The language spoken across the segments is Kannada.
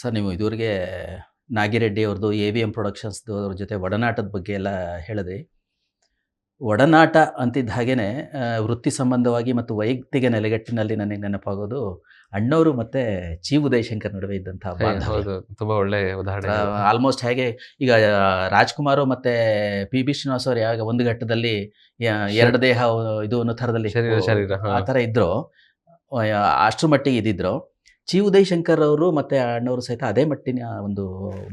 ಸರ್ ನೀವು ಇದುವರೆಗೆ ನಾಗಿರೆಡ್ಡಿ ಅವ್ರದ್ದು AVM ಪ್ರೊಡಕ್ಷನ್ಸ್‌ದು ಅವ್ರ ಜೊತೆ ಒಡನಾಟದ ಬಗ್ಗೆ ಎಲ್ಲ ಹೇಳಿದ್ರಿ. ಒಡನಾಟ ಅಂತಿದ್ದ ಹಾಗೇನೆ ವೃತ್ತಿ ಸಂಬಂಧವಾಗಿ ಮತ್ತು ವೈಯಕ್ತಿಕ ನೆಲೆಗಟ್ಟಿನಲ್ಲಿ ನನಗೆ ನೆನಪಾಗೋದು ಅಣ್ಣವರು ಮತ್ತೆ ಚಿ. ಉದಯಶಂಕರ್ ನಡುವೆ ಇದ್ದಂತಹ ಬಾಂಧವ್ಯ. ಹೌದು, ತುಂಬಾ ಒಳ್ಳೆ ಉದಾಹರಣೆ. ಆಲ್ಮೋಸ್ಟ್ ಹೇಗೆ ಈಗ ರಾಜ್‌ಕುಮಾರ್ ಮತ್ತೆ ಪಿ.ಬಿ. ಶ್ರೀನಿವಾಸ್ ಅವರು ಯಾವಾಗ ಒಂದು ಘಟ್ಟದಲ್ಲಿ ಎರಡು ದೇಹ ಇದು ಅನ್ನೋ ಥರದಲ್ಲಿ ಶರೀರ ಆ ಥರ ಇದ್ರು, ಅಷ್ಟರ ಮಟ್ಟಿಗೆ ಇದ್ದಿದ್ರು. ಚಿ. ಉದಯಶಂಕರ್ ಅವರು ಮತ್ತು ಅಣ್ಣವರು ಸಹಿತ ಅದೇ ಮಟ್ಟಿನ ಒಂದು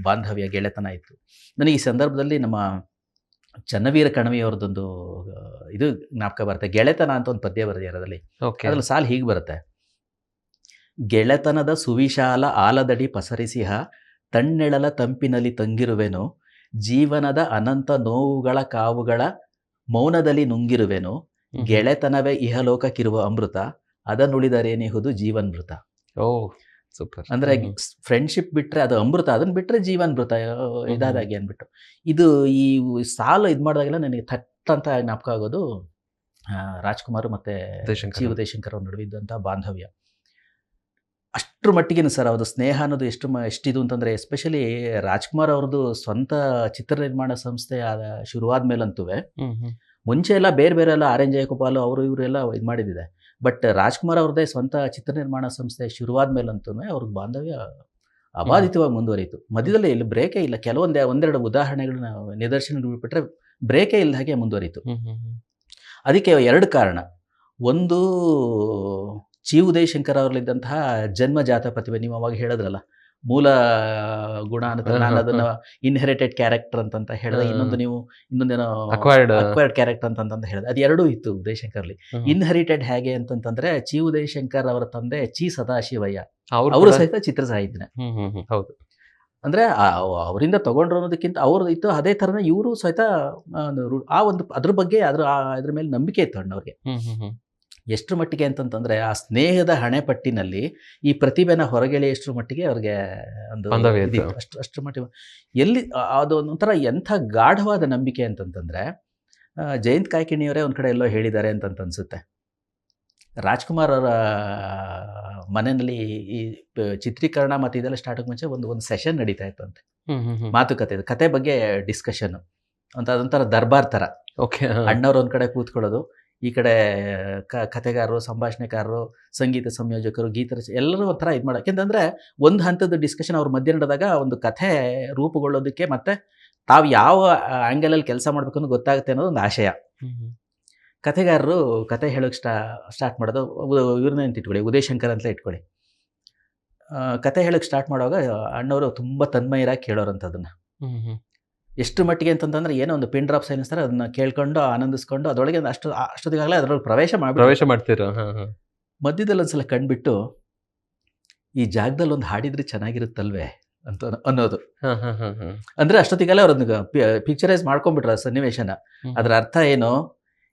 ಬಾಂಧವ್ಯ ಗೆಳೆತನ ಇತ್ತು. ನನಗೆ ಈ ಸಂದರ್ಭದಲ್ಲಿ ನಮ್ಮ ಚನ್ನವೀರ ಕಣವಿಯವ್ರದ್ದೊಂದು ಇದು ಜ್ಞಾಪಕ ಬರುತ್ತೆ. ಗೆಳೆತನ ಅಂತ ಒಂದು ಪದ್ಯ ಬರೆದಿದ್ದಾರೆ ಅದರಲ್ಲಿ. ಅದ್ರಲ್ಲಿ ಸಾಲು ಹೀಗೆ ಬರುತ್ತೆ: ಗೆಳೆತನದ ಸುವಿಶಾಲ ಆಲದಡಿ ಪಸರಿಸಿಹ ತಣ್ಣೆಳಲ ತಂಪಿನಲ್ಲಿ ತಂಗಿರುವೆನು, ಜೀವನದ ಅನಂತ ನೋವುಗಳ ಕಾವುಗಳ ಮೌನದಲ್ಲಿ ನುಂಗಿರುವೆನು, ಗೆಳೆತನವೇ ಇಹಲೋಕಕ್ಕಿರುವ ಅಮೃತ, ಅದನ್ನುಳಿದರೇನಿಹುದು ಜೀವನ್ಮೃತ. ಸೂಪರ್. ಅಂದ್ರೆ ಫ್ರೆಂಡ್ಶಿಪ್ ಬಿಟ್ರೆ ಅದು ಅಮೃತ, ಅದನ್ನ ಬಿಟ್ರೆ ಜೀವನ್ಮೃತ ಇದಾದಾಗೆ ಅಂದ್ಬಿಟ್ಟು ಇದು ಈ ಸಾಲು ಇದು ಮಾಡಿದಾಗೆಲ್ಲ ನನಗೆ ಥಟ್ ಅಂತ ಜ್ಞಾಪಕ ಆಗೋದು ರಾಜ್‌ಕುಮಾರ್ ಮತ್ತೆ ಚಿ. ಉದಯಶಂಕರ್ ಅವ್ರ ನಡುವೆ ಇದ್ದಂಥ ಬಾಂಧವ್ಯ. ಅಷ್ಟ್ರ ಮಟ್ಟಿಗೆ ಸರ್ ಅವ್ರದ್ದು ಸ್ನೇಹ ಅನ್ನೋದು ಎಷ್ಟಿದು ಅಂತಂದರೆ, ಎಸ್ಪೆಷಲಿ ರಾಜ್‌ಕುಮಾರ್ ಅವ್ರದ್ದು ಸ್ವಂತ ಚಿತ್ರ ನಿರ್ಮಾಣ ಸಂಸ್ಥೆ ಶುರುವಾದ ಮೇಲಂತೂ, ಮುಂಚೆ ಎಲ್ಲ ಬೇರೆ ಬೇರೆ ಎಲ್ಲ ಆರ್ ಎನ್ ಜಯಗೋಪಾಲ್ ಅವರು ಇವರೆಲ್ಲ ಇದು ಮಾಡಿದ್ದಿದೆ. ಬಟ್ ರಾಜ್‌ಕುಮಾರ್ ಅವ್ರದ್ದೇ ಸ್ವಂತ ಚಿತ್ರ ನಿರ್ಮಾಣ ಸಂಸ್ಥೆ ಶುರುವಾದ ಮೇಲಂತೂ ಅವ್ರ ಬಾಂಧವ್ಯ ಅಬಾಧಿತವಾಗಿ ಮುಂದುವರಿಯಿತು. ಮಧ್ಯದಲ್ಲಿ ಇಲ್ಲಿ ಬ್ರೇಕೇ ಇಲ್ಲ. ಒಂದೆರಡು ಉದಾಹರಣೆಗಳನ್ನ ನಿದರ್ಶನಗಳು ಬಿಟ್ಟರೆ ಬ್ರೇಕೇ ಇಲ್ಲದ ಹಾಗೆ ಮುಂದುವರಿಯಿತು. ಅದಕ್ಕೆ ಎರಡು ಕಾರಣ. ಒಂದು, ಚಿ. ಉದಯಶಂಕರ್ ಅವರಲ್ಲಿದ್ದಂತಹ ಜನ್ಮಜಾತ ಪ್ರತಿಭೆ. ನೀವು ಅವಾಗ ಹೇಳಿದ್ರಲ್ಲ, ಮೂಲ ಗುಣ ಅಂತ, ನಾನು ಅದನ್ನ ಇನ್ಹೆರಿಟೆಡ್ ಕ್ಯಾರೆಕ್ಟರ್ ಅಂತ ಹೇಳಿದೆ. ಇನ್ನೊಂದೇನೋ ಅಕ್ವೈರ್ಡ್ ಕ್ಯಾರೆಕ್ಟರ್ ಅಂತ ಹೇಳಿದೆ. ಅದು ಎರಡೂ ಇತ್ತು ಉದಯಶಂಕರ್ಲಿ. ಇನ್ಹೆರಿಟೆಡ್ ಹೇಗೆ ಅಂತಂತಂದ್ರೆ, ಚಿ. ಉದಯಶಂಕರ್ ಅವರ ತಂದೆ ಚಿ. ಸದಾಶಿವಯ್ಯ ಅವರು ಸಹಿತ ಚಿತ್ರ ಸಾಹಿತ್ಯನೇ. ಹೌದು. ಅಂದ್ರೆ ಅವರಿಂದ ತಗೊಂಡ್ರು ಅನ್ನೋದಕ್ಕಿಂತ ಅವ್ರದ್ದು ಇತ್ತು. ಅದೇ ಥರನೇ ಇವರು ಸಹಿತ ಆ ಒಂದು ಅದ್ರ ಬಗ್ಗೆ ಅದ್ರ ಮೇಲೆ ನಂಬಿಕೆ ಇತ್ತು ಅಣ್ಣವ್ರಿಗೆ. ಎಷ್ಟರ ಮಟ್ಟಿಗೆ ಅಂತಂತಂದ್ರೆ, ಆ ಸ್ನೇಹದ ಹಣೆಪಟ್ಟಿನಲ್ಲಿ ಈ ಪ್ರತಿಭೆನ ಹೊರಗೆಳೆಯಷ್ಟರ ಮಟ್ಟಿಗೆ ಅವ್ರಿಗೆ ಒಂದು ಅಷ್ಟರ ಮಟ್ಟಿಗೆ ಎಲ್ಲಿ ಅದು ಒಂಥರ ಎಂಥ ಗಾಢವಾದ ನಂಬಿಕೆ ಅಂತಂತಂದ್ರೆ, ಜಯಂತ್ ಕಾಯ್ಕಿಣಿಯವರೇ ಒಂದು ಕಡೆ ಎಲ್ಲೋ ಹೇಳಿದ್ದಾರೆ ಅಂತ ಅನ್ಸುತ್ತೆ. ರಾಜ್‌ಕುಮಾರ್ ಅವರ ಮನೆಯಲ್ಲಿ ಈ ಚಿತ್ರೀಕರಣ ಮತ್ತು ಇದೆಲ್ಲ ಸ್ಟಾರ್ಟಿಗೆ ಮುಂಚೆ ಒಂದು ಸೆಷನ್ ನಡೀತಾ ಇತ್ತಂತೆ, ಮಾತುಕತೆ, ಕತೆ ಬಗ್ಗೆ ಡಿಸ್ಕಷನ್ ಅಂತ. ಅದೊಂಥರ ದರ್ಬಾರ್ ಥರ. ಅಣ್ಣವ್ರು ಒಂದು ಕಡೆ ಕೂತ್ಕೊಳ್ಳೋದು, ಈ ಕಡೆ ಕಥೆಗಾರರು, ಸಂಭಾಷಣೆಕಾರರು, ಸಂಗೀತ ಸಂಯೋಜಕರು, ಎಲ್ಲರೂ ಒಂಥರ ಇದು ಮಾಡೋಕೆ. ಯಾಕೆಂತಂದರೆ ಒಂದು ಹಂತದ ಡಿಸ್ಕಷನ್ ಅವ್ರ ಮಧ್ಯೆ ನಡೆದಾಗ ಒಂದು ಕಥೆ ರೂಪುಗೊಳ್ಳೋದಕ್ಕೆ ಮತ್ತು ತಾವು ಯಾವ ಆ್ಯಂಗಲಲ್ಲಿ ಕೆಲಸ ಮಾಡಬೇಕು ಅನ್ನೋದು ಗೊತ್ತಾಗುತ್ತೆ ಅನ್ನೋದು ಒಂದು ಆಶಯ. ಕಥೆಗಾರರು ಕತೆ ಹೇಳೋಕ್ಕೆ ಸ್ಟಾರ್ಟ್ ಮಾಡೋದು. ಇವ್ರನ್ನೇ ಅಂತ ಇಟ್ಕೊಳ್ಳಿ, ಉದಯಶಂಕರ್ ಅಂತಲೇ ಇಟ್ಕೊಳ್ಳಿ. ಕತೆ ಹೇಳೋಕ್ಕೆ ಸ್ಟಾರ್ಟ್ ಮಾಡುವಾಗ ಅಣ್ಣವರು ತುಂಬ ತನ್ಮಯರಾಗಿ ಕೇಳೋರಂಥದ್ದನ್ನು. ಎಷ್ಟು ಮಟ್ಟಿಗೆ ಅಂತಂದ್ರೆ, ಏನೋ ಒಂದು ಪಿನ್ ಡ್ರಾಪ್ ಸೈನ್ಸ್ ಥರ ಅದನ್ನ ಕೇಳ್ಕೊಂಡು ಆನಂದಿಸ್ಕೊಂಡು ಅದರೊಳಗೆ ಅಷ್ಟೊತ್ತಿಗಾಗಲೇ ಅದರೊಳಗೆ ಪ್ರವೇಶ ಮಾಡ್ತೀರ. ಮಧ್ಯದಲ್ಲಿ ಒಂದ್ಸಲ ಕಂಡುಬಿಟ್ಟು, ಈ ಜಾಗದಲ್ಲಿ ಒಂದು ಹಾಡಿದ್ರೆ ಚೆನ್ನಾಗಿರುತ್ತಲ್ವೇ ಅಂತ ಅನ್ನೋದು. ಅಂದ್ರೆ ಅಷ್ಟೊತ್ತಿಗೆಲ್ಲ ಅವ್ರನ್ನ ಪಿಕ್ಚರೈಸ್ ಮಾಡ್ಕೊಂಡ್ಬಿಟ್ರ ಸನ್ನಿವೇಶನ. ಅದರ ಅರ್ಥ ಏನು,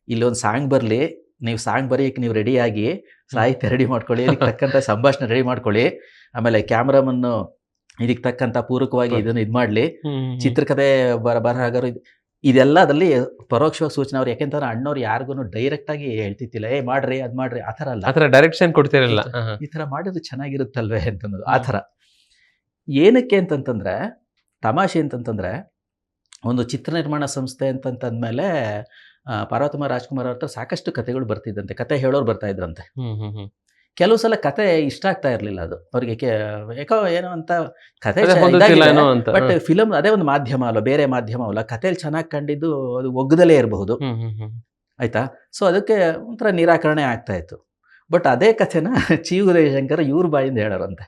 ಇಲ್ಲೊಂದು ಸಾಂಗ್ ಬರಲಿ, ನೀವು ಸಾಂಗ್ ಬರೆಯಕ್ಕೆ ನೀವು ರೆಡಿಯಾಗಿ ಸಾಹಿತ್ಯ ರೆಡಿ ಮಾಡ್ಕೊಳ್ಳಿ, ಇದಕ್ಕೆ ತಕ್ಕಂಥ ಸಂಭಾಷಣೆ ರೆಡಿ ಮಾಡ್ಕೊಳ್ಳಿ, ಆಮೇಲೆ ಕ್ಯಾಮ್ರಾಮನ್ನು ಇದಕ್ಕೆ ತಕ್ಕಂಥ ಪೂರಕವಾಗಿ ಇದನ್ನು ಇದು ಮಾಡಲಿ, ಚಿತ್ರಕಥೆ ಬರಹಾಗರು ಇದೆಲ್ಲ ಅದರಲ್ಲಿ ಪರೋಕ್ಷವಾಗಿ ಸೂಚನೆ. ಅವ್ರು ಯಾಕೆಂತಂದ್ರೆ ಅಣ್ಣವ್ರು ಯಾರಿಗೂ ಡೈರೆಕ್ಟಾಗಿ ಹೇಳ್ತಿತ್ತಿಲ್ಲ, ಮಾಡ್ರಿ ಅದು ಮಾಡ್ರಿ ಆ ಥರ ಅಲ್ಲ, ಡೈರೆಕ್ಷನ್ ಕೊಡ್ತಿರಲಿಲ್ಲ. ಈ ಥರ ಮಾಡಿದ್ರೆ ಚೆನ್ನಾಗಿರುತ್ತಲ್ವೇ ಅಂತನ್ನೋದು ಆ ಥರ. ಏನಕ್ಕೆ ಅಂತಂತಂದರೆ, ತಮಾಷೆ ಅಂತಂತಂದರೆ, ಒಂದು ಚಿತ್ರ ನಿರ್ಮಾಣ ಸಂಸ್ಥೆ ಅಂತಂತಂದಮೇಲೆ ಪಾರ್ವತಮ್ಮ ರಾಜ್‌ಕುಮಾರ್ ಅವ್ರ ಹತ್ರ ಸಾಕಷ್ಟು ಕಥೆಗಳು ಬರ್ತಿದ್ದಂತೆ, ಕತೆ ಹೇಳೋರು ಬರ್ತಾ ಇದ್ರಂತೆ. ಕೆಲವು ಸಲ ಕತೆ ಇಷ್ಟ ಆಗ್ತಾ ಇರಲಿಲ್ಲ, ಅದು ಅವ್ರಿಗೆ ಯಾಕೋ ಏನೋ ಅಂತ ಕತೆ. ಬಟ್ ಫಿಲಮ್ ಅದೇ ಒಂದು ಮಾಧ್ಯಮ ಅಲ್ಲ, ಬೇರೆ ಮಾಧ್ಯಮ ಅಲ್ಲ. ಕಥೆಯಲ್ಲಿ ಚೆನ್ನಾಗಿ ಕಂಡಿದ್ದು ಅದು ಒಗ್ಗದಲ್ಲೇ ಇರಬಹುದು, ಆಯ್ತಾ. ಸೊ ಅದಕ್ಕೆ ಒಂಥರ ನಿರಾಕರಣೆ ಆಗ್ತಾ ಇತ್ತು. ಬಟ್ ಅದೇ ಕಥೆನ ಚಿ. ಉದಯಶಂಕರ್ ಇವ್ರ ಬಾಯಿಂದ ಹೇಳೋರಂತೆ.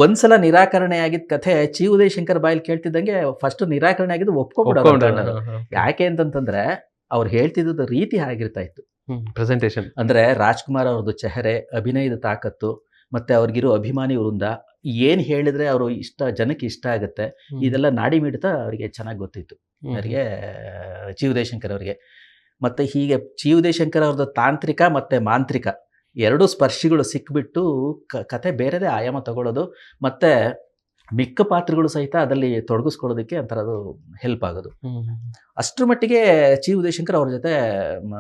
ಒಂದ್ಸಲ ನಿರಾಕರಣೆ ಆಗಿದ್ದ ಕಥೆ ಚಿ. ಉದಯಶಂಕರ್ ಬಾಯಲ್ಲಿ ಕೇಳ್ತಿದ್ದಂಗೆ ಫಸ್ಟ್ ನಿರಾಕರಣೆ ಆಗಿದ್ದು ಒಪ್ಕೊಂಡ್ಬಿಡೋರು. ಯಾಕೆ ಅಂತಂತಂದ್ರೆ, ಅವ್ರು ಹೇಳ್ತಿದ್ದ ರೀತಿ ಆಗಿರ್ತಾ ಇತ್ತು. ಪ್ರೆಸೆಂಟೇಷನ್ ಅಂದ್ರೆ ರಾಜ್‌ಕುಮಾರ್ ಅವ್ರದ್ದು ಚೆಹರೆ, ಅಭಿನಯದ ತಾಕತ್ತು, ಮತ್ತೆ ಅವ್ರಿಗಿರೋ ಅಭಿಮಾನಿ ವೃಂದ, ಏನ್ ಹೇಳಿದ್ರೆ ಅವರು ಜನಕ್ಕೆ ಇಷ್ಟ ಆಗುತ್ತೆ, ಇದೆಲ್ಲ ನಾಡಿ ಮಿಡಿತ ಅವರಿಗೆ ಚೆನ್ನಾಗಿ ಗೊತ್ತಿತ್ತು, ಅವರಿಗೆ ಚಿ. ಉದಯಶಂಕರ್ ಅವರಿಗೆ. ಮತ್ತೆ ಹೀಗೆ ಚಿ. ಉದಯಶಂಕರ್ ಅವ್ರದ್ದು ತಾಂತ್ರಿಕ ಮತ್ತೆ ಮಾಂತ್ರಿಕ ಎರಡೂ ಸ್ಪರ್ಶಿಗಳು ಸಿಕ್ಬಿಟ್ಟು ಕತೆ ಬೇರೆದೇ ಆಯಾಮ ತಗೊಳ್ಳೋದು, ಮತ್ತೆ ಮಿಕ್ಕ ಪಾತ್ರಗಳು ಸಹಿತ ಅದರಲ್ಲಿ ತೊಡಗಿಸ್ಕೊಳ್ಳೋದಕ್ಕೆ ಒಂಥರ ಅದು ಹೆಲ್ಪ್ ಆಗೋದು. ಅಷ್ಟರ ಮಟ್ಟಿಗೆ ಚಿ. ಉದಯಶಂಕರ್ ಅವ್ರ ಜೊತೆ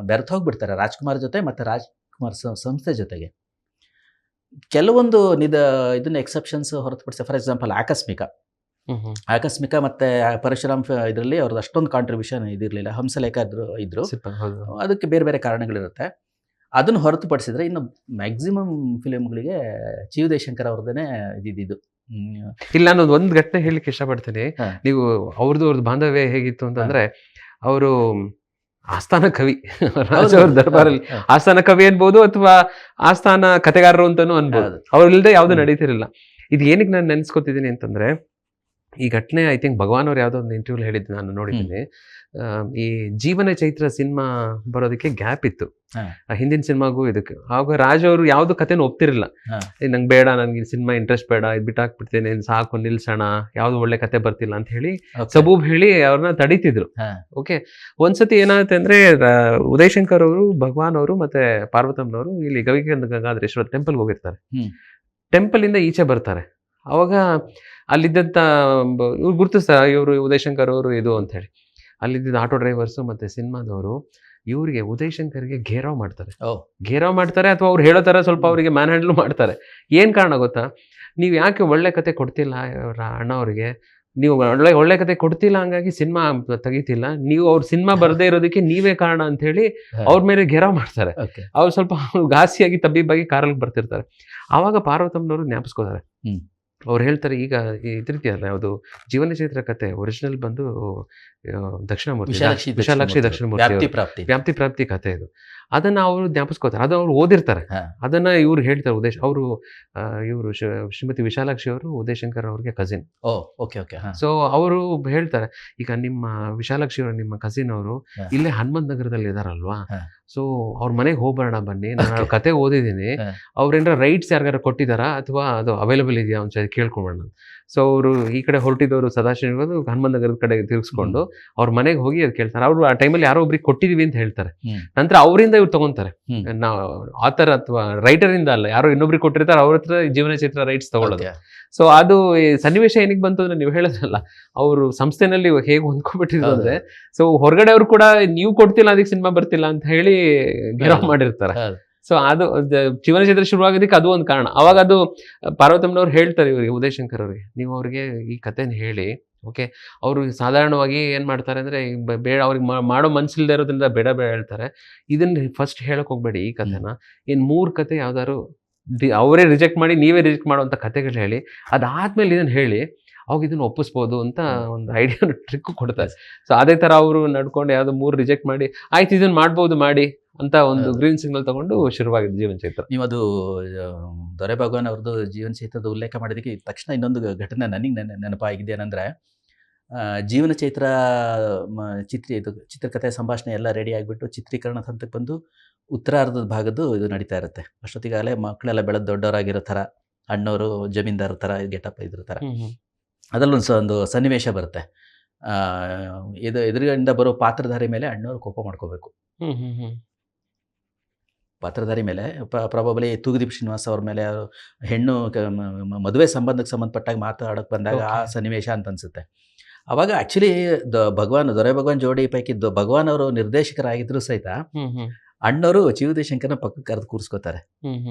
ಬೆರೆತು ಹೋಗ್ಬಿಡ್ತಾರೆ, ರಾಜ್‌ಕುಮಾರ್ ಜೊತೆ ಮತ್ತು ರಾಜ್‌ಕುಮಾರ್ ಸಂಸ್ಥೆ ಜೊತೆಗೆ. ಕೆಲವೊಂದು ಇದನ್ನ ಎಕ್ಸೆಪ್ಷನ್ಸ್ ಹೊರತುಪಡಿಸಿ ಫಾರ್ ಎಕ್ಸಾಂಪಲ್ ಆಕಸ್ಮಿಕ ಮತ್ತೆ ಪರಶುರಾಮ್ ಇದರಲ್ಲಿ ಅವ್ರದ್ದು ಅಷ್ಟೊಂದು ಕಾಂಟ್ರಿಬ್ಯೂಷನ್ ಇದಿರಲಿಲ್ಲ. ಹಂಸಲೇಖ ಇದ್ರು ಅದಕ್ಕೆ ಬೇರೆ ಬೇರೆ ಕಾರಣಗಳಿರುತ್ತೆ. ಅದನ್ನು ಹೊರತುಪಡಿಸಿದ್ರೆ ಇನ್ನು ಮ್ಯಾಕ್ಸಿಮಮ್ ಫಿಲಿಮ್ಗಳಿಗೆ ಚಿ ಉದಯಶಂಕರ್ ಅವ್ರದ್ದೇನೆ ಇದಿದ್ದು. ಇಲ್ಲ, ನಾನು ಒಂದು ಘಟನೆ ಹೇಳಲಿಕ್ಕೆ ಇಷ್ಟಪಡ್ತೀನಿ. ನೀವು ಅವ್ರದ್ದು ಬಾಂಧವ್ಯ ಹೇಗಿತ್ತು ಅಂತಂದ್ರೆ, ಅವರು ಆಸ್ಥಾನ ಕವಿ, ರಾಜವ್ರ ದರ್ಬಾರಲ್ಲಿ ಆಸ್ಥಾನ ಕವಿ ಅನ್ಬೋದು ಅಥವಾ ಆಸ್ಥಾನ ಕಥೆಗಾರರು ಅಂತಾನು ಅನ್ಬೋದು. ಅವ್ರಿಲ್ದೆ ಯಾವ್ದು ನಡೀತಿರಲಿಲ್ಲ. ಇದು ಏನಕ್ಕೆ ನಾನು ನೆನ್ಸ್ಕೊತಿದ್ದೀನಿ ಅಂತಂದ್ರೆ, ಈ ಘಟನೆ ಐ ಥಿಂಕ್ ಭಗವಾನ್ ಅವ್ರು ಯಾವುದೋ ಒಂದು ಇಂಟರ್ವ್ಯೂ ಹೇಳಿದ್ದು ನಾನು ನೋಡಿದ್ದೀನಿ. ಈ ಜೀವನ ಚೈತ್ರ ಸಿನಿಮಾ ಬರೋದಕ್ಕೆ ಗ್ಯಾಪ್ ಇತ್ತು ಹಿಂದಿನ ಸಿನಿಮಾಗೂ ಇದಕ್ಕೆ. ಆವಾಗ ರಾಜ್ ಅವರು ಯಾವ್ದು ಕಥೆನೂ ಒಪ್ತಿರಲಿಲ್ಲ. ನಂಗೆ ಬೇಡ, ನನ್ಗೆ ಸಿನಿಮಾ ಇಂಟ್ರೆಸ್ಟ್ ಬೇಡ, ಇದು ಬಿಟ್ಟಾಕ್ಬಿಡ್ತೇನೆ, ಸಾಕು ನಿಲ್ಸೋಣ, ಯಾವ್ದು ಒಳ್ಳೆ ಕತೆ ಬರ್ತಿಲ್ಲ ಅಂತ ಹೇಳಿ ಸಬೂಬ್ ಹೇಳಿ ಅವ್ರನ್ನ ತಡೀತಿದ್ರು. ಓಕೆ, ಒಂದ್ಸತಿ ಏನಾಗುತ್ತೆ ಅಂದ್ರೆ, ಉದಯಶಂಕರ್ ಅವರು, ಭಗವಾನ್ ಅವರು ಮತ್ತೆ ಪಾರ್ವತಮ್ಮನವರು ಇಲ್ಲಿ ಗವಿಗಂಗಾಧರೇಶ್ವರ ಟೆಂಪಲ್ಗೆ ಹೋಗಿರ್ತಾರೆ. ಟೆಂಪಲ್ ಇಂದ ಈಚೆ ಬರ್ತಾರೆ. ಅವಾಗ ಅಲ್ಲಿದ್ದಂಥ ಇವ್ರು ಗುರುತಿಸ್ತಾರೆ, ಇವರು ಉದಯಶಂಕರ್ ಅವರು ಇದು ಅಂತ ಹೇಳಿ. ಅಲ್ಲಿದ್ದ ಆಟೋ ಡ್ರೈವರ್ಸು ಮತ್ತೆ ಸಿನಿಮಾದವರು ಇವರಿಗೆ ಉದಯಶಂಕರ್ಗೆ ಘೇರಾವ್ ಮಾಡ್ತಾರೆ ಅಥವಾ ಅವ್ರು ಹೇಳೋ ಥರ ಸ್ವಲ್ಪ ಅವರಿಗೆ ಮ್ಯಾನ್ ಹ್ಯಾಂಡಲ್ ಮಾಡ್ತಾರೆ. ಏನು ಕಾರಣ ಗೊತ್ತಾ? ನೀವು ಯಾಕೆ ಒಳ್ಳೆ ಕತೆ ಕೊಡ್ತಿಲ್ಲ ಅಣ್ಣ ಅವ್ರಿಗೆ, ನೀವು ಒಳ್ಳೆ ಕತೆ ಕೊಡ್ತಿಲ್ಲ, ಹಂಗಾಗಿ ಸಿನಿಮಾ ತೆಗಿತಿಲ್ಲ, ನೀವು ಅವ್ರ ಸಿನಿಮಾ ಬರದೇ ಇರೋದಕ್ಕೆ ನೀವೇ ಕಾರಣ ಅಂತ ಹೇಳಿ ಅವ್ರ ಮೇಲೆ ಘೇರಾವ್ ಮಾಡ್ತಾರೆ. ಅವ್ರು ಸ್ವಲ್ಪ ಘಾಸಿಯಾಗಿ ತಬ್ಬಿಬ್ಬಾಗಿ ಕಾರಲ್ಲಿ ಬರ್ತಿರ್ತಾರೆ. ಆವಾಗ ಪಾರ್ವತಮ್ಮನವರು ಜ್ಞಾಪಿಸ್ಕೋತಾರೆ. ಅವ್ರು ಹೇಳ್ತಾರೆ, ಈಗ ಇದ್ರಿದೆಯಲ್ಲ ಯಾವುದು ಜೀವನ ಚೈತ್ರ ಕತೆ ಒರಿಜಿನಲ್ ಬಂದು ದಕ್ಷಿಣಮೂರ್ತಿ, ವಿಶಾಲಾಕ್ಷಿ ದಕ್ಷಿಣಮೂರ್ತಿ ವ್ಯಾಪ್ತಿ ಪ್ರಾಪ್ತಿ ಕತೆ ಇದು. ಅದನ್ನ ಅವರು ಜ್ಞಾಪಿಸ್ಕೋತಾರೆ. ಅದು ಅವ್ರು ಓದಿರ್ತಾರೆ. ಅದನ್ನ ಇವ್ರು ಹೇಳ್ತಾರೆ. ಅವರು ಇವರು ಶ್ರೀಮತಿ ವಿಶಾಲಾಕ್ಷಿ ಅವರು ಉದಯಶಂಕರ್ ಅವ್ರಿಗೆ ಕಸಿನ್. ಸೊ ಅವರು ಹೇಳ್ತಾರೆ, ಈಗ ನಿಮ್ಮ ವಿಶಾಲಾಕ್ಷಿ ಅವರು, ನಿಮ್ಮ ಕಸಿನ್ ಅವರು ಇಲ್ಲೇ ಹನುಮಂತ ನಗರದಲ್ಲಿ ಇದಾರಲ್ವಾ, ಸೊ ಅವ್ರ ಮನೆಗೆ ಹೋಗ್ಬರೋಣ ಬನ್ನಿ, ನಾನು ಕತೆ ಓದಿದ್ದೀನಿ, ಅವ್ರೇನಾರ ರೈಟ್ಸ್ ಯಾರಿಗಾರ ಕೊಟ್ಟಿದಾರಾ ಅಥವಾ ಅದು ಅವೈಲೇಬಲ್ ಇದೆಯಾ ಅಂತ ಕೇಳ್ಕೊಂಬೋಣ. ಸೊ ಅವರು ಈ ಕಡೆ ಹೊರಟಿದವರು ಸದಾಶಿವ ಹನುಮಂತ ನಗರದ ಕಡೆ ತಿರ್ಗಿಸ್ಕೊಂಡು ಅವ್ರ ಮನೆಗೆ ಹೋಗಿ ಅದು ಕೇಳ್ತಾರೆ. ಅವ್ರು ಆ ಟೈಮಲ್ಲಿ ಯಾರೋ ಒಬ್ರಿಗೆ ಕೊಟ್ಟಿದೀವಿ ಅಂತ ಹೇಳ್ತಾರೆ. ನಂತರ ಅವರಿಂದ ಇವ್ರು ತಗೊಂತಾರೆ. ನಾವು ಆಥರ್ ಅಥವಾ ರೈಟರ್ ಇಂದ ಅಲ್ಲ, ಯಾರೋ ಇನ್ನೊಬ್ರಿಗೆ ಕೊಟ್ಟಿರ್ತಾರೆ, ಅವ್ರ ಹತ್ರ ಜೀವನ ಚೈತ್ರ ರೈಟ್ಸ್ ತಗೊಳ್ಳೋದು. ಸೊ ಅದು ಸನ್ನಿವೇಶ ಏನಿಗೆ ಬಂತು ಅಂದ್ರೆ, ನೀವು ಹೇಳಿದ್ರಲ್ಲ ಅವರು ಸಂಸ್ಥೆನಲ್ಲಿ ಹೇಗೆ ಹೊಂದ್ಕೊಬಿಟ್ಟಿದ್ರು ಅಂದ್ರೆ, ಸೊ ಹೊರಗಡೆ ಅವ್ರು ಕೂಡ ನೀವು ಕೊಡ್ತಿಲ್ಲ ಅದಕ್ಕೆ ಸಿನಿಮಾ ಬರ್ತಿಲ್ಲ ಅಂತ ಹೇಳಿ ಗಿರಾವ್ ಮಾಡಿರ್ತಾರೆ. ಸೊ ಅದು ಜೀವನ ಚೈತ್ರ ಶುರುವಾಗೋದಕ್ಕೆ ಅದು ಒಂದು ಕಾರಣ. ಅವಾಗ ಅದು ಪಾರ್ವತಮ್ಮನವ್ರು ಹೇಳ್ತಾರೆ ಇವರಿಗೆ, ಉದಯಶಂಕರ್ ಅವ್ರಿಗೆ, ನೀವು ಅವ್ರಿಗೆ ಈ ಕಥೆನ ಹೇಳಿ. ಓಕೆ, ಅವರು ಸಾಧಾರಣವಾಗಿ ಏನ್ ಮಾಡ್ತಾರೆ ಅಂದ್ರೆ, ಬೇಡ ಅವ್ರಿಗೆ ಮಾಡೋ ಮನ್ಸಿಲ್ದೇ ಇರೋದ್ರಿಂದ ಬೇಡ ಹೇಳ್ತಾರೆ. ಇದನ್ನ ಫಸ್ಟ್ ಹೇಳಕ್ ಹೋಗ್ಬೇಡಿ ಈ ಕಥೆನ, ಇನ್ 3 ಕತೆ ಯಾವ್ದಾದ್ರು ಅವರೇ ರಿಜೆಕ್ಟ್ ಮಾಡಿ, ನೀವೇ ರಿಜೆಕ್ಟ್ ಮಾಡುವಂತ ಕಥೆಗಳು ಹೇಳಿ, ಅದಾದ್ಮೇಲೆ ಇದನ್ನ ಹೇಳಿ, ಅವಾಗ ಇದನ್ನ ಒಪ್ಪಿಸ್ಬೋದು ಅಂತ ಒಂದು ಐಡಿಯಾ ಟ್ರಿಕ್ ಕೊಡ್ತಾರೆ. ಸೊ ಅದೇ ತರ ಅವರು ನಡ್ಕೊಂಡು ಯಾವ್ದೋ 3 ರಿಜೆಕ್ಟ್ ಮಾಡಿ, ಆಯ್ತು ಇದನ್ನ ಮಾಡ್ಬೋದು ಮಾಡಿ ಅಂತ ಒಂದು ಗ್ರೀನ್ ಸಿಗ್ನಲ್ ತಗೊಂಡು ಶುರುವಾಗಿದೆ ಜೀವನ ಚೈತ್ರ. ನೀವು ಅದು ದೊರೆ ಭಗವಾನ್ ಅವ್ರದ್ದು ಜೀವನ ಚೈತ್ರದ ಉಲ್ಲೇಖ ಮಾಡಿದಕ್ಕೆ ತಕ್ಷಣ ಇನ್ನೊಂದು ಘಟನೆ ನನಗೆ ನೆನಪಾಗಿದೆ. ಏನಂದ್ರೆ, ಜೀವನ ಚೈತ್ರ ಚಿತ್ರಕಥೆ ಸಂಭಾಷಣೆ ಎಲ್ಲ ರೆಡಿ ಆಗಿಬಿಟ್ಟು ಚಿತ್ರೀಕರಣ ಹಂತಕ್ಕೆ ಬಂದು ಉತ್ತರಾರ್ಧದ ಭಾಗದ್ದು ಇದು ನಡೀತಾ ಇರುತ್ತೆ. ಅಷ್ಟೊತ್ತಿಗಾಗಲೇ ಮಕ್ಕಳೆಲ್ಲ ಬೆಳೆದು ದೊಡ್ಡವರಾಗಿರೋ ಥರ, ಅಣ್ಣವರು ಜಮೀನ್ದಾರ ಥರ ಗೆಟಪ್ ಇದ್ರ ಥರ. ಅದರಲ್ಲೊಂದು ಸನ್ನಿವೇಶ ಬರುತ್ತೆ. ಎದುರುಗಡೆಯಿಂದ ಬರೋ ಪಾತ್ರಧಾರಿ ಮೇಲೆ ಅಣ್ಣವರು ಕೋಪ ಮಾಡ್ಕೋಬೇಕು. ಪಾತ್ರಧಾರಿ ಮೇಲೆ ಪ್ರಾಬಬಲಿ ತೂಗುದೀಪ್ ಶ್ರೀನಿವಾಸ್ ಅವ್ರ ಮೇಲೆ, ಹೆಣ್ಣು ಮದುವೆ ಸಂಬಂಧಕ್ಕೆ ಸಂಬಂಧಪಟ್ಟಾಗ ಮಾತಾಡೋಕ್ಕೆ ಬಂದಾಗ ಆ ಸನ್ನಿವೇಶ ಅಂತ ಅನ್ಸುತ್ತೆ. ಅವಾಗ ಆ್ಯಕ್ಚುಲಿ ದೊರೆ ಭಗವಾನ್ ಜೋಡಿ ಪೈಕಿ ಭಗವಾನ್ ಅವರು ನಿರ್ದೇಶಕರಾಗಿದ್ರು ಸಹಿತ ಅಣ್ಣವರು ಚಿ ಉದಯಶಂಕರ್ನ ಪಕ್ಕಕ್ಕೆ ಕರೆದು ಕೂರಿಸ್ಕೋತಾರೆ.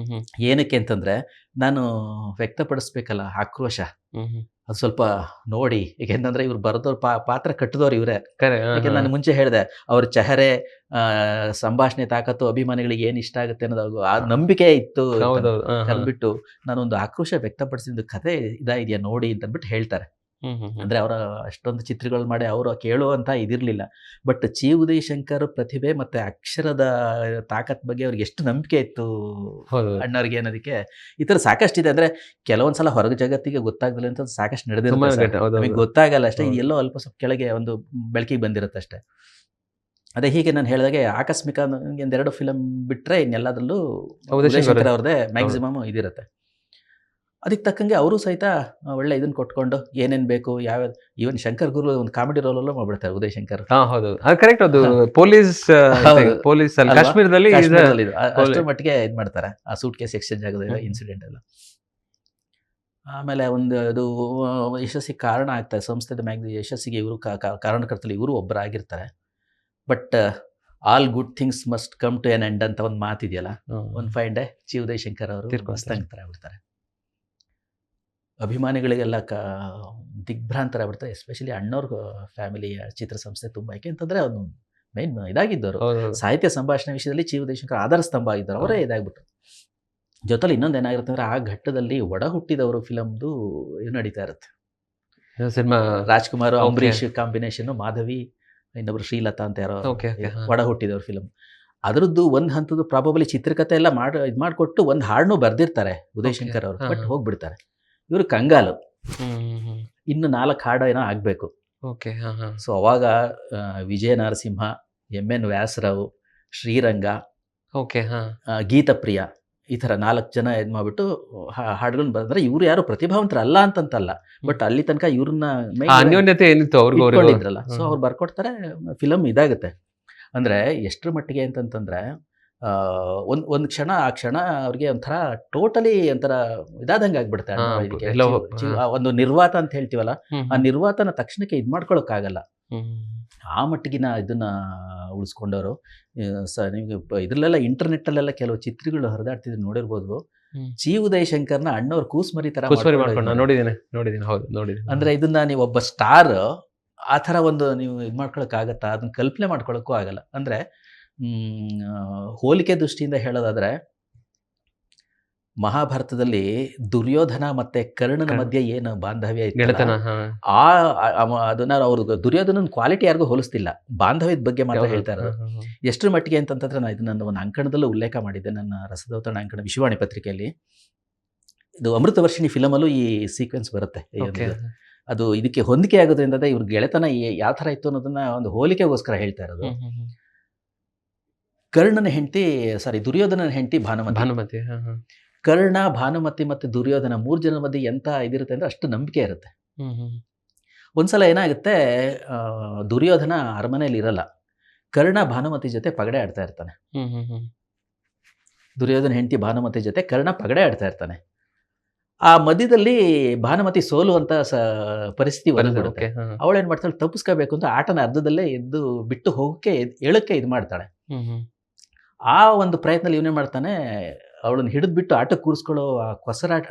ಏನಕ್ಕೆ ಅಂತಂದ್ರೆ, ನಾನು ವ್ಯಕ್ತಪಡಿಸ್ಬೇಕಲ್ಲ ಆಕ್ರೋಶ, ಅದು ಸ್ವಲ್ಪ ನೋಡಿ. ಏಕೆಂತಂದ್ರೆ ಇವ್ರು ಬರೆದವ್ರು ಪಾತ್ರ ಕಟ್ಟಿದವ್ರು ಇವರೇ. ಯಾಕೆ ನಾನು ಮುಂಚೆ ಹೇಳಿದೆ, ಅವ್ರ ಚೆಹರೆ, ಸಂಭಾಷಣೆ ತಾಕತ್ತು, ಅಭಿಮಾನಿಗಳಿಗೆ ಏನು ಇಷ್ಟ ಆಗುತ್ತೆ ಅನ್ನೋದು ಆ ನಂಬಿಕೆ ಇತ್ತು. ಅಂದ್ಬಿಟ್ಟು ನಾನೊಂದು ಆಕ್ರೋಶ ವ್ಯಕ್ತಪಡಿಸಿದ ಕಥೆ ಇದೆಯಾ ನೋಡಿ ಅಂತ ಅಂದ್ಬಿಟ್ಟು ಹೇಳ್ತಾರೆ. ಅಂದ್ರೆ ಅವರ ಅಷ್ಟೊಂದು ಚಿತ್ರಗಳು ಮಾಡಿ ಅವರು ಕೇಳುವಂತ ಇದಿರ್ಲಿಲ್ಲ. ಬಟ್ ಚಿ ಉದಯಶಂಕರ್ ಪ್ರತಿಭೆ ಮತ್ತೆ ಅಕ್ಷರದ ತಾಕತ್ ಬಗ್ಗೆ ಅವ್ರಿಗೆ ಎಷ್ಟು ನಂಬಿಕೆ ಇತ್ತು ಅಣ್ಣವ್ರಿಗೆ ಅನ್ನೋದಕ್ಕೆ ಈ ತರ ಸಾಕಷ್ಟಿದೆ. ಅಂದ್ರೆ ಕೆಲವೊಂದ್ಸಲ ಹೊರಗೆ ಜಗತ್ತಿಗೆ ಗೊತ್ತಾಗ್ದಿಲ್ಲ ಅಂತ ಸಾಕಷ್ಟು ನಡೆದಿರುತ್ತೆ, ನಮಗೆ ಗೊತ್ತಾಗಲ್ಲ ಅಷ್ಟೇ. ಎಲ್ಲೋ ಅಲ್ಪ ಸ್ವಲ್ಪ ಕೆಳಗೆ ಒಂದು ಬೆಳಕಿಗೆ ಬಂದಿರುತ್ತೆ ಅಷ್ಟೇ. ಅದೇ ಹೀಗೆ ನಾನು ಹೇಳಿದಾಗೆ ಆಕಸ್ಮಿಕ ಒಂದೆರಡು ಫಿಲಮ್ ಬಿಟ್ರೆ ಇನ್ನೆಲ್ಲದರಲ್ಲೂ ಉದಯಶಂಕರ್ ಅವ್ರದ್ದೇ ಮ್ಯಾಕ್ಸಿಮಮ್ ಇದಿರುತ್ತೆ. ಅದಕ್ಕೆ ತಕ್ಕಂಗೆ ಅವರು ಸಹಿತ ಒಳ್ಳೆ ಇದನ್ನ ಕೊಟ್ಕೊಂಡು ಏನೇನ್ ಬೇಕು, ಯಾವ ಈವನ್ ಶಂಕರ್ ಗುರು ಒಂದು ಕಾಮಿಡಿ ರೋಲ್ ಅಲ್ಲೂ ಮಾಡ್ಬಿಡ್ತಾರೆ ಉದಯಶಂಕರ್. ಹೌದು, ಕರೆಕ್ಟ್. ಅದು ಪೊಲೀಸ್ ಕಾಶ್ಮೀರದಲ್ಲಿ ಅಷ್ಟರ ಮಟ್ಟಿಗೆ ಇದು ಮಾಡ್ತಾರೆ. ಆ ಸೂಟ್ ಕೇಸ್ ಎಕ್ಸ್ಚೇಂಜ್ ಆಗೋದಿಲ್ಲ ಇನ್ಸಿಡೆಂಟ್ ಎಲ್ಲ. ಆಮೇಲೆ ಅದು ಯಶಸ್ಸಿಗೆ ಕಾರಣ ಆಗ್ತಾರೆ. ಸಂಸ್ಥೆದ ಯಶಸ್ಸಿಗೆ ಇವರು ಕಾರಣಕರ್ತಲ್ಲಿ ಇವರು ಒಬ್ಬರಾಗಿರ್ತಾರೆ. But all good things must come to an end ಅಂತ ಒಂದು ಮಾತಿದೆಯಲ್ಲ, ಒಂದು ಫೈನ್ ಡೇ ಚಿ ಉದಯಶಂಕರ್ ಅವರು ಮಸ್ತಂಗ್ತಾರೆ ಆಗ್ಬಿಡ್ತಾರೆ. ಅಭಿಮಾನಿಗಳಿಗೆಲ್ಲ ದಿಗ್ಭ್ರಾಂತರ ಆಗ್ಬಿಡ್ತಾರೆ. ಎಸ್ಪೆಷಲಿ ಅಣ್ಣವ್ರ ಫ್ಯಾಮಿಲಿಯ ಚಿತ್ರಸಂಸ್ಥೆ ತುಂಬ, ಯಾಕೆಂತಂದ್ರೆ ಅವನು ಮೇನ್ ಇದಾಗಿದ್ದವರು ಸಾಹಿತ್ಯ ಸಂಭಾಷಣೆ ವಿಷಯದಲ್ಲಿ ಚಿ ಉದಯಶಂಕರ್ ಆಧಾರ ಸ್ತಂಭ ಆಗಿದ್ದರು, ಅವರೇ ಇದಾಗ್ಬಿಟ್ರು. ಜೊತೆಲಿ ಇನ್ನೊಂದು ಏನಾಗಿರುತ್ತೆ ಅಂದ್ರೆ, ಆ ಘಟ್ಟದಲ್ಲಿ ಒಡ ಹುಟ್ಟಿದವರು ಫಿಲಮ್ದು ಇದು ನಡೀತಾ ಇರುತ್ತೆ ಸಿನಿಮಾ. ರಾಜ್ಕುಮಾರ್ ಅಂಬರೀಷ್ ಕಾಂಬಿನೇಷನ್, ಮಾಧವಿ ಇನ್ನೊಬ್ರು ಶ್ರೀಲತಾ ಅಂತ ಯಾರೋ ಒಡ ಹುಟ್ಟಿದವ್ರ ಫಿಲಮ್. ಅದರದ್ದು ಒಂದು ಹಂತದ್ದು ಪ್ರಾಬಬಲಿ ಚಿತ್ರಕಥೆ ಎಲ್ಲ ಇದು ಮಾಡಿಕೊಟ್ಟು ಒಂದು ಹಾಡನ್ನು ಬರ್ದಿರ್ತಾರೆ ಉದಯಶಂಕರ್ ಅವರು, ಬಟ್ ಹೋಗ್ಬಿಡ್ತಾರೆ. ಇವರು ಕಂಗಾಲು, ಇನ್ನು 4 ಹಾಡು ಏನೋ ಆಗಬೇಕು. ಸೊ ಅವಾಗ ವಿಜಯ ನರಸಿಂಹ, ಎಂ.ಎನ್. ವ್ಯಾಸರಾವ್, ಶ್ರೀರಂಗ, ಗೀತಪ್ರಿಯ, ಈ ಥರ 4 ಜನ ಇದು ಮಾಡಿಬಿಟ್ಟು ಹಾಡುಗಳನ್ನ ಬರೆದ್ರೆ, ಇವ್ರು ಯಾರು ಪ್ರತಿಭಾವಂತರ ಅಲ್ಲ ಅಂತಲ್ಲ, ಬಟ್ ಅಲ್ಲಿ ತನಕ ಇವ್ರನ್ನ ಇಟ್ಕೊಂಡಿದ್ರಲ್ಲ, ಸೊ ಅವ್ರು ಬರ್ಕೊಡ್ತಾರೆ, ಫಿಲಮ್ ಇದಾಗುತ್ತೆ. ಅಂದರೆ ಎಷ್ಟರ ಮಟ್ಟಿಗೆ ಅಂತಂತಂದರೆ, ಒಂದು ಕ್ಷಣ, ಆ ಕ್ಷಣ ಅವ್ರಿಗೆ ಒಂಥರ ಟೋಟಲಿ ಒಂಥರ ಇದಾದಂಗೆ ಆಗ್ಬಿಡುತ್ತೆ. ಒಂದು ನಿರ್ವಾತ ಅಂತ ಹೇಳ್ತೀವಲ್ಲ, ಆ ನಿರ್ವಾತನ ತಕ್ಷಣಕ್ಕೆ ಇದು ಮಾಡ್ಕೊಳಕ್ಕಾಗಲ್ಲ, ಆ ಮಟ್ಟಿಗಿನ ಇದನ್ನ ಉಳಿಸ್ಕೊಂಡವರು. ನಿಮಗೆ ಇದ್ರಲ್ಲೆಲ್ಲ ಇಂಟರ್ನೆಟ್ಟಲ್ಲೆಲ್ಲ ಕೆಲವು ಚಿತ್ರಗಳು ಹರಿದಾಡ್ತಿದ್ರು, ನೋಡಿರ್ಬೋದು. ಚಿ ಉದಯಶಂಕರ್ನ ಅಣ್ಣವ್ರ ಕೂಸ್ಮರಿ ತರ ಅಂದ್ರೆ, ಇದನ್ನ ನೀವು ಒಬ್ಬ ಸ್ಟಾರ್ ಆ ಥರ ಒಂದು ನೀವು ಇದು ಮಾಡ್ಕೊಳಕ್ಕಾಗತ್ತಾ? ಅದನ್ನ ಕಲ್ಪನೆ ಮಾಡ್ಕೊಳಕ್ಕೂ ಆಗಲ್ಲ. ಅಂದರೆ ಹೋಲಿಕೆ ದೃಷ್ಟಿಯಿಂದ ಹೇಳೋದಾದ್ರೆ, ಮಹಾಭಾರತದಲ್ಲಿ ದುರ್ಯೋಧನ ಮತ್ತೆ ಕರ್ಣನ ಮಧ್ಯೆ ಏನು ಬಾಂಧವ್ಯ ಇತ್ತು, ಅದನ್ನ ಅವರು ದುರ್ಯೋಧನನ ಕ್ವಾಲಿಟಿ ಯಾರಿಗೂ ಹೋಲಿಸ್ತಿಲ್ಲ, ಬಾಂಧವ್ಯದ ಬಗ್ಗೆ ಮಾತ್ರ ಹೇಳ್ತಾ ಇರೋದು. ಎಷ್ಟರ ಮಟ್ಟಿಗೆ ಅಂತಂತಂದ್ರೆ, ನಾನು ಇದನ್ನ ಒಂದು ಅಂಕಣದಲ್ಲೂ ಉಲ್ಲೇಖ ಮಾಡಿದ್ದೆ, ನನ್ನ ರಸದೌತಣ ಅಂಕಣ ವಿಶ್ವವಾಣಿ ಪತ್ರಿಕೆಯಲ್ಲಿ. ಇದು ಅಮೃತವರ್ಷಿಣಿ ಫಿಲಮಲ್ಲೂ ಈ ಸೀಕ್ವೆನ್ಸ್ ಬರುತ್ತೆ. ಅದು ಇದಕ್ಕೆ ಹೊಂದಿಕೆ ಆಗೋದ್ರಿಂದ ಇವ್ರ ಗೆಳೆತನ ಯಾವ ಥರ ಇತ್ತು ಅನ್ನೋದನ್ನ ಒಂದು ಹೋಲಿಕೆಗೋಸ್ಕರ ಹೇಳ್ತಾ ಇರೋದು. ಕರ್ಣನ ಹೆಂಡತಿ, ದುರ್ಯೋಧನನ ಹೆಂಡತಿ ಭಾನುಮತಿ. ಕರ್ಣ, ಭಾನುಮತಿ ಮತ್ತು ದುರ್ಯೋಧನ 3 ಜನರ ಮಧ್ಯೆ ಎಂತ ಇದಿರುತ್ತೆ ಅಂದ್ರೆ, ಅಷ್ಟು ನಂಬಿಕೆ ಇರುತ್ತೆ. ಒಂದ್ಸಲ ಏನಾಗುತ್ತೆ, ದುರ್ಯೋಧನ ಅರಮನೆಯಲ್ಲಿ ಇರಲ್ಲ, ಕರ್ಣ ಭಾನುಮತಿ ಜೊತೆ ಪಗಡೆ ಆಡ್ತಾ ಇರ್ತಾನೆ. ದುರ್ಯೋಧನ ಹೆಂಡತಿ ಭಾನುಮತಿ ಜೊತೆ ಕರ್ಣ ಪಗಡೆ ಆಡ್ತಾ ಇರ್ತಾನೆ. ಆ ಮಧ್ಯದಲ್ಲಿ ಭಾನುಮತಿ ಸೋಲುವಂತ ಪರಿಸ್ಥಿತಿ ಬಂದ್ಬಿಡುತ್ತೆ. ಅವಳೇನ್ ಮಾಡ್ತಾಳೆ, ತಪ್ಪಿಸ್ಕೋಬೇಕು ಅಂತ ಆಟನ ಅರ್ಧದಲ್ಲೇ ಎದ್ದು ಬಿಟ್ಟು ಹೋಗಕ್ಕೆ ಹೇಳಕ್ಕೆ ಇದು ಮಾಡ್ತಾಳೆ. ಆ ಒಂದು ಪ್ರಯತ್ನದಲ್ಲಿ ಇವನೇ ಮಾಡ್ತಾನೆ, ಅವಳನ್ನ ಹಿಡಿದ್ಬಿಟ್ಟು ಆಟಕ್ಕೆ ಕೂರಿಸ್ಕೊಳ್ಳೋ ಕೊಸರಾಟ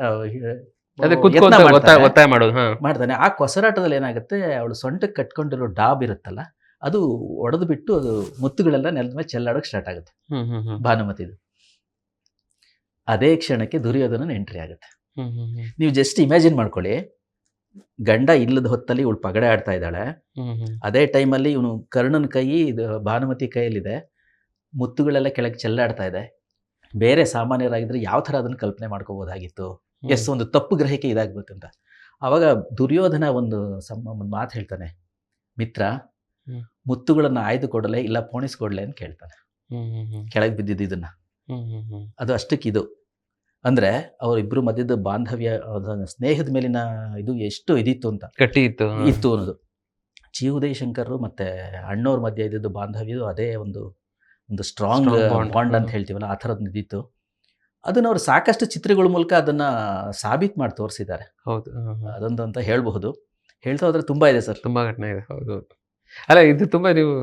ಮಾಡ್ತಾನೆ. ಆ ಕೊಸರಾಟದಲ್ಲಿ ಏನಾಗುತ್ತೆ, ಅವಳು ಸೊಂಟಕ್ಕೆ ಕಟ್ಕೊಂಡಿರೋ ಡಾಬ್ ಇರುತ್ತಲ್ಲ, ಅದು ಒಡೆದು ಬಿಟ್ಟು ಅದು ಮುತ್ತುಗಳೆಲ್ಲ ನೆಲದ ಮೇಲೆ ಚೆಲ್ಲಾಡೋಕೆ ಸ್ಟಾರ್ಟ್ ಆಗುತ್ತೆ ಭಾನುಮತಿದು. ಅದೇ ಕ್ಷಣಕ್ಕೆ ದುರ್ಯೋಧನನ ಎಂಟ್ರಿ ಆಗುತ್ತೆ. ನೀವು ಜಸ್ಟ್ ಇಮ್ಯಾಜಿನ್ ಮಾಡ್ಕೊಳ್ಳಿ, ಗಂಡ ಇಲ್ಲದ ಹೊತ್ತಲ್ಲಿ ಇವಳು ಪಗಡೆ ಆಡ್ತಾ ಇದ್ದಾಳೆ, ಅದೇ ಟೈಮಲ್ಲಿ ಇವನು ಕರ್ಣನ ಕೈ ಭಾನುಮತಿ ಕೈಯಲ್ಲಿದೆ, ಮುತ್ತುಗಳೆಲ್ಲ ಕೆಳಗೆ ಚೆಲ್ಲಾಡ್ತಾ ಇದೆ. ಬೇರೆ ಸಾಮಾನ್ಯರಾಗಿದ್ರೆ ಯಾವ ಥರ ಅದನ್ನು ಕಲ್ಪನೆ ಮಾಡ್ಕೋಬೋದಾಗಿತ್ತು, ಒಂದು ತಪ್ಪು ಗ್ರಹಿಕೆ ಇದಾಗ್ಬೇಕಂತ. ಆವಾಗ ದುರ್ಯೋಧನ ಒಂದು ಮಾತು ಹೇಳ್ತಾನೆ, ಮಿತ್ರ, ಮುತ್ತುಗಳನ್ನು ಆಯ್ದು ಕೊಡಲೆ ಇಲ್ಲ ಪೋಣಿಸ್ಕೊಡ್ಲೆ ಅಂತ ಕೇಳ್ತಾನೆ, ಕೆಳಗೆ ಬಿದ್ದಿದ್ದು ಇದನ್ನ. ಅದು ಅಷ್ಟಕ್ಕಿದು ಅಂದ್ರೆ, ಅವರಿಬ್ರು ಮಧ್ಯದ ಬಾಂಧವ್ಯ, ಸ್ನೇಹದ ಮೇಲಿನ ಇದು ಎಷ್ಟು ಇದಿತ್ತು ಅಂತ, ಗಟ್ಟಿ ಇತ್ತು ಅನ್ನೋದು. ಚಿ ಉದಯಶಂಕರ್ ಮತ್ತೆ ಅಣ್ಣವ್ರ ಮಧ್ಯೆ ಇದ್ದಿದ್ದು ಬಾಂಧವ್ಯ, ಅದೇ ಒಂದು ಸ್ಟ್ರಾಂಗ್ ಬಾಂಡ್ ಅಂತ ಹೇಳ್ತೀವಲ್ಲ, ಆ ಥರದ್ದು ಇದ್ದಿತ್ತು. ಅದನ್ನ ಅವರು ಸಾಕಷ್ಟು ಚಿತ್ರಗಳ ಮೂಲಕ ಅದನ್ನ ಸಾಬೀತು ಮಾಡಿ ತೋರಿಸಿದ್ದಾರೆ. ಹೌದು, ಅದೊಂದು ಅಂತ ಹೇಳಬಹುದು. ಹೇಳ್ತಾ ಹೋದ್ರೆ ತುಂಬಾ ಇದೆ ಸರ್, ತುಂಬಾ ಘಟನೆ ಇದೆ. ಹೌದು, ಅಲ್ಲ ಇದು ತುಂಬಾ ನೀವು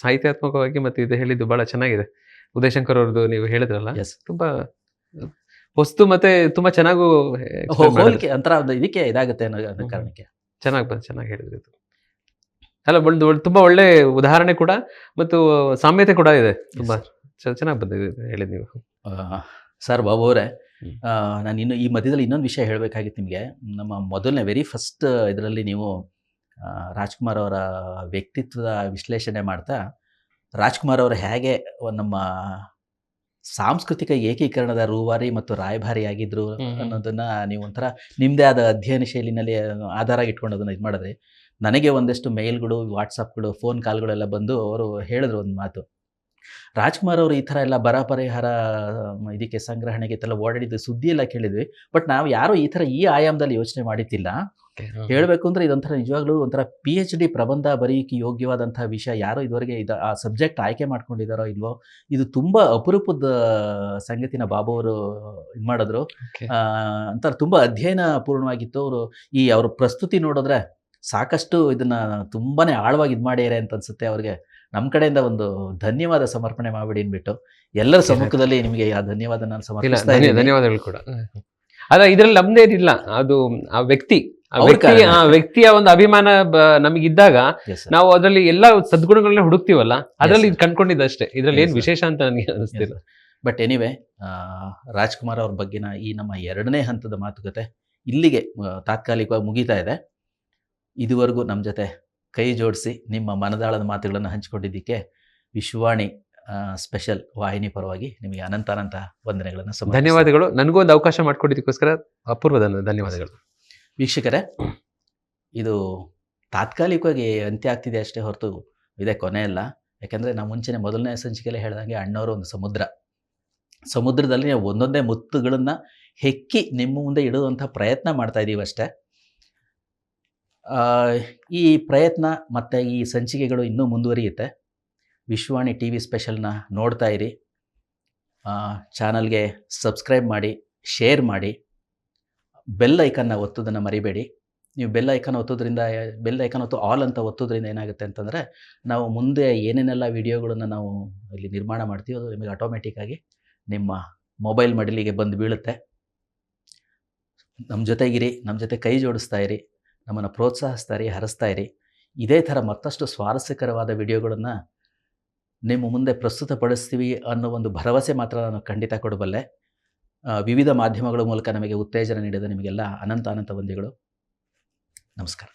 ಸಾಹಿತ್ಯಾತ್ಮಕವಾಗಿ ಮತ್ತೆ ಇದು ಹೇಳಿದ್ದು ಬಹಳ ಚೆನ್ನಾಗಿದೆ. ಉದಯಶಂಕರ್ ಅವ್ರದ್ದು ನೀವು ಹೇಳಿದ್ರಲ್ಲ, ತುಂಬಾ ವಸ್ತು ಮತ್ತೆ ತುಂಬಾ ಚೆನ್ನಾಗೂ ಹೋಲಿಕೆ ಅಂತರ ಇದಕ್ಕೆ ಇದಾಗುತ್ತೆ ಅನ್ನೋ ಕಾರಣಕ್ಕೆ ಚೆನ್ನಾಗಿ ಹೇಳಿದ್ರು. ಅಲ್ಲ, ತುಂಬಾ ಒಳ್ಳೆ ಉದಾಹರಣೆ ಕೂಡ ಮತ್ತು ಸಾಮ್ಯತೆ ಕೂಡ ಇದೆ. ತುಂಬಾ ಚೆನ್ನಾಗಿ ಬಂದಿದೆ ಹೇಳಿದ್ ನೀವು ಸರ್. ಬಾಬು ಅವರೇ, ನಾನು ಈ ಮಧ್ಯದಲ್ಲಿ ಇನ್ನೊಂದು ವಿಷಯ ಹೇಳಬೇಕಾಗಿತ್ತು ನಿಮಗೆ. ನಮ್ಮ ಮೊದಲನೇ ವೆರಿ ಫಸ್ಟ್ ಇದರಲ್ಲಿ ನೀವು ರಾಜ್ಕುಮಾರ್ ಅವರ ವ್ಯಕ್ತಿತ್ವದ ವಿಶ್ಲೇಷಣೆ ಮಾಡ್ತಾ, ರಾಜ್ಕುಮಾರ್ ಅವರು ಹೇಗೆ ನಮ್ಮ ಸಾಂಸ್ಕೃತಿಕ ಏಕೀಕರಣದ ರೂವಾರಿ ಮತ್ತು ರಾಯಭಾರಿಯಾಗಿದ್ರು ಅನ್ನೋದನ್ನ ನೀವು ಒಂಥರ ನಿಮ್ಮದೇ ಆದ ಅಧ್ಯಯನ ಶೈಲಿನಲ್ಲಿ ಆಧಾರ ಇಟ್ಕೊಂಡು ಅದನ್ನು ಇದು ಮಾಡಿದ್ರಿ. ನನಗೆ ಒಂದಷ್ಟು ಮೇಲ್ಗಳು, ವಾಟ್ಸಪ್ಗಳು, ಫೋನ್ ಕಾಲ್ಗಳೆಲ್ಲ ಬಂದು ಅವರು ಹೇಳಿದ್ರು ಒಂದು ಮಾತು, ರಾಜ್ಕುಮಾರ್ ಅವರು ಈ ಥರ ಎಲ್ಲ ಬರ ಪರಿಹಾರ ಇದಕ್ಕೆ ಸಂಗ್ರಹಣೆಗೆ ಇದೆಲ್ಲ ಓಡಾಡಿದ್ದು ಸುದ್ದಿ ಎಲ್ಲ ಕೇಳಿದ್ವಿ, ಬಟ್ ನಾವು ಯಾರೋ ಈ ಥರ ಈ ಆಯಾಮದಲ್ಲಿ ಯೋಚನೆ ಮಾಡಿದ್ದಿಲ್ಲ. ಹೇಳಬೇಕು ಅಂದರೆ ಇದೊಂಥರ ನಿಜವಾಗ್ಲೂ ಒಂಥರ PhD ಪ್ರಬಂಧ ಬರೆಯೋಕ್ಕೆ ಯೋಗ್ಯವಾದಂಥ ವಿಷಯ. ಯಾರೋ ಇದುವರೆಗೆ ಆ ಸಬ್ಜೆಕ್ಟ್ ಆಯ್ಕೆ ಮಾಡ್ಕೊಂಡಿದ್ದಾರೋ ಇಲ್ವೋ, ಇದು ತುಂಬ ಅಪರೂಪದ ಸಂಗತಿನ ಬಾಬು ಅವರು ಇದು ಮಾಡಿದ್ರು. ಅಂತಾರೆ ತುಂಬ ಅಧ್ಯಯನ ಪೂರ್ಣವಾಗಿತ್ತು. ಅವರು ಅವ್ರ ಪ್ರಸ್ತುತಿ ನೋಡಿದ್ರೆ ಸಾಕಷ್ಟು ಇದನ್ನ ತುಂಬಾನೇ ಆಳವಾಗಿ ಇದು ಮಾಡ್ಯಾರೆ ಅಂತ ಅನ್ಸುತ್ತೆ. ಅವ್ರಿಗೆ ನಮ್ಮ ಕಡೆಯಿಂದ ಒಂದು ಧನ್ಯವಾದ ಸಮರ್ಪಣೆ ಮಾಡಿಬಿಡಿ ಅಂದ್ಬಿಟ್ಟು ಎಲ್ಲರ ಸಮ್ಮುಖದಲ್ಲಿ ನಿಮಗೆ ಆ ಧನ್ಯವಾದ ನಾನು ಸಮರ್ಪಿಸ್ತಾ ಇದ್ದೀನಿ. ಧನ್ಯವಾದಗಳು ಕೂಡ. ಅದ ಇದ್ರಲ್ಲಿ ನಮ್ದೇನಿಲ್ಲ, ಅದು ಆ ಅವ್ರ ಕಾರಣ. ವ್ಯಕ್ತಿಯ ಒಂದು ಅಭಿಮಾನ ನಮಗಿದ್ದಾಗ Yes, sir. ನಾವು ಅದರಲ್ಲಿ ಎಲ್ಲ ಸದ್ಗುಣಗಳನ್ನ ಹುಡುಕ್ತಿವಲ್ಲ, ಅದ್ರಲ್ಲಿ Yes, ಇದು ಕಂಡ್ಕೊಂಡಿದ್ದಷ್ಟೇ. ಇದ್ರಲ್ಲಿ Yes, ಏನ್ sir. ವಿಶೇಷ ಅಂತ ನನಗೆ ಅನಿಸ್ತಿಲ್ಲ. ಬಟ್ ಎನಿವೆ ರಾಜ್ಕುಮಾರ್ ಅವ್ರ ಬಗ್ಗೆನ ಈ ನಮ್ಮ 2ನೇ ಹಂತದ ಮಾತುಕತೆ ಇಲ್ಲಿಗೆ ತಾತ್ಕಾಲಿಕವಾಗಿ ಮುಗೀತಾ ಇದೆ. ಇದುವರೆಗೂ ನಮ್ಮ ಜೊತೆ ಕೈ ಜೋಡಿಸಿ ನಿಮ್ಮ ಮನದಾಳದ ಮಾತುಗಳನ್ನು ಹಂಚಿಕೊಂಡಿದ್ದಕ್ಕೆ ವಿಶ್ವವಾಣಿ ಸ್ಪೆಷಲ್ ವಾಹಿನಿ ಪರವಾಗಿ ನಿಮಗೆ ಅನಂತ ವಂದನೆಗಳನ್ನು ಸಮರ್ಪಿಸ್ತೀನಿ. ಧನ್ಯವಾದಗಳು. ನನಗೂ ಒಂದು ಅವಕಾಶ ಮಾಡಿಕೊಟ್ಟಿದ್ದಕ್ಕೋಸ್ಕರ ಅಪೂರ್ವದ ಧನ್ಯವಾದಗಳು. ವೀಕ್ಷಕರೇ, ಇದು ತಾತ್ಕಾಲಿಕವಾಗಿ ಅಂತ್ಯ ಆಗ್ತಿದೆ ಅಷ್ಟೇ ಹೊರತು ಇದೇ ಕೊನೆ ಅಲ್ಲ. ಯಾಕೆಂದರೆ ನಾವು ಮುಂಚೆನೇ ಮೊದಲನೇ ಸಂಚಿಕೆಯಲ್ಲಿ ಹೇಳಿದಂಗೆ ಅಣ್ಣವರು ಒಂದು ಸಮುದ್ರದಲ್ಲಿ ನಾವು ಒಂದೊಂದೇ ಮುತ್ತುಗಳನ್ನು ಹೆಕ್ಕಿ ನಿಮ್ಮ ಮುಂದೆ ಇಡುವಂಥ ಪ್ರಯತ್ನ ಮಾಡ್ತಾ ಇದ್ದೀವಿ ಅಷ್ಟೇ. ಈ ಪ್ರಯತ್ನ ಮತ್ತು ಈ ಸಂಚಿಕೆಗಳು ಇನ್ನೂ ಮುಂದುವರಿಯುತ್ತೆ. ವಿಶ್ವವಾಣಿ ಟಿ ವಿ ಸ್ಪೆಷಲ್ನ ನೋಡ್ತಾ ಇರಿ. ಚಾನಲ್ಗೆ ಸಬ್ಸ್ಕ್ರೈಬ್ ಮಾಡಿ, ಶೇರ್ ಮಾಡಿ, ಬೆಲ್ ಐಕನ್ನ ಒತ್ತೋದನ್ನು ಮರಿಬೇಡಿ. ನೀವು ಬೆಲ್ ಐಕನ್ ಒತ್ತು ಆಲ್ ಅಂತ ಒತ್ತೋದ್ರಿಂದ ಏನಾಗುತ್ತೆ ಅಂತಂದರೆ ನಾವು ಮುಂದೆ ಏನೇನೆಲ್ಲ ವಿಡಿಯೋಗಳನ್ನು ನಾವು ಇಲ್ಲಿ ನಿರ್ಮಾಣ ಮಾಡ್ತೀವಿ ಅದು ನಿಮಗೆ ಆಟೋಮೆಟಿಕ್ಕಾಗಿ ನಿಮ್ಮ ಮೊಬೈಲ್ ಮಡಿಲಿಗೆ ಬಂದು ಬೀಳುತ್ತೆ. ನಮ್ಮ ಜೊತೆಗಿರಿ, ನಮ್ಮ ಜೊತೆ ಕೈ ಜೋಡಿಸ್ತಾ ಇರಿ, ನಮ್ಮನ್ನು ಪ್ರೋತ್ಸಾಹಿಸ್ತಾ ಇರಿ, ಹರಿಸ್ತಾ ಇರಿ. ಇದೇ ಥರ ಮತ್ತಷ್ಟು ಸ್ವಾರಸ್ಯಕರವಾದ ವಿಡಿಯೋಗಳನ್ನು ನಿಮ್ಮ ಮುಂದೆ ಪ್ರಸ್ತುತಪಡಿಸ್ತೀವಿ ಅನ್ನೋ ಒಂದು ಭರವಸೆ ಮಾತ್ರ ನಾನು ಖಂಡಿತ ಕೊಡಬಲ್ಲೆ. ವಿವಿಧ ಮಾಧ್ಯಮಗಳ ಮೂಲಕ ನಮಗೆ ಉತ್ತೇಜನ ನೀಡಿದ ನಿಮಗೆಲ್ಲ ಅನಂತ ವಂದನೆಗಳು. ನಮಸ್ಕಾರ.